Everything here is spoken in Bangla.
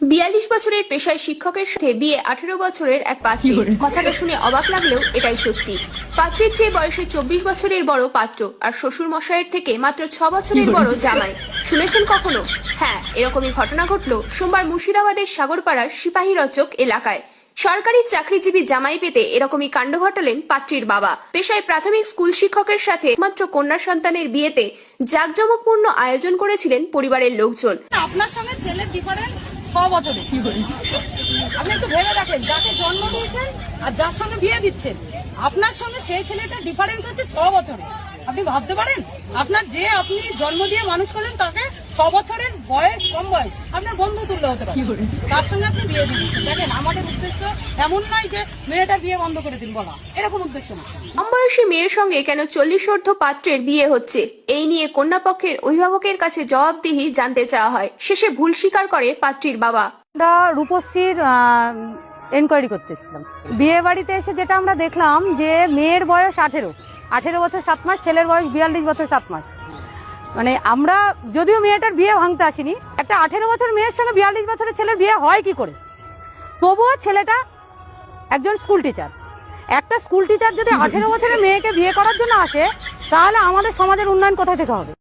৪২ বছরের পেশায় শিক্ষকের সাথে বিয়ে ১৮ বছরের এক পাত্রী। কথাটা শুনে অবাক লাগলেও এটাই সত্যি। পাত্রীর চেয়ে বয়সে ২৪ বছরের বড় পাত্র, আর শ্বশুর মশাইয়ের থেকে মাত্র ৬ বছরের বড় জামাই। শুনেছেন কখনো? হ্যাঁ, এরকমই ঘটনা ঘটল সোমবার মুর্শিদাবাদের সাগরপাড়ার সিপাহীরচক এলাকায়। সরকারি চাকরিজীবী জামাই পেতে এরকমই কাণ্ড ঘটালেন পাত্রীর বাবা। পেশায় প্রাথমিক স্কুল শিক্ষকের সাথে মাত্র কন্যা সন্তানের বিয়েতে জাঁকজমকপূর্ণ আয়োজন করেছিলেন পরিবারের লোকজন। আপনার সঙ্গে ছেলের ডিফারেন্স ৬ বছরে। আপনি একটু ভেবে দেখেন, যাকে জন্ম দিয়েছেন আর যার সঙ্গে বিয়ে দিচ্ছেন, আপনার সঙ্গে সেই ছেলেটার ডিফারেন্স হচ্ছে ৬ বছরে। আপনি ভাবতে পারেন, আপনার যে আপনি জন্ম দিয়ে মানুষ করলেন তাকে ৬ বছরের বয়স, কম বয়স, আপনার বন্ধু তুল্য হতে পারে, তার সঙ্গে আপনি বিয়ে দিচ্ছেন। দেখেন, আমাদের উদ্দেশ্য এমন নয় যে মেয়েটার বিয়ে বন্ধ করে দিন বলা, এরকম উদ্দেশ্য না। কম বয়সী মেয়ের সঙ্গে কেন ৪০ঊর্ধ্ব পাত্রের বিয়ে হচ্ছে, এই নিয়ে কন্যাপক্ষের অভিভাবকের কাছে জবাবদিহি জানতে চাওয়া হয়। শেষে ভুল স্বীকার করে পাত্রীর বাবা। আমরা রূপশ্রীর এনকোয়ারি করতে এসেছিলাম। বিয়ে বাড়িতে এসে যেটা আমরা দেখলাম যে মেয়ের বয়স 18 বছর 7 মাস, ছেলের বয়স 42 বছর 7 মাস। মানে আমরা যদিও মেয়েটার বিয়ে ভাঙতে আসিনি, একটা 18 বছর মেয়ের সঙ্গে 42 বছরের ছেলের বিয়ে হয় কি করে? তবুও ছেলেটা একজন স্কুল টিচার। একটা স্কুল টিচার যদি 18 বছরের মেয়েকে বিয়ে করার জন্য আসে, তাহলে আমাদের সমাজের উন্নয়ন কোথায় থেকে হবে?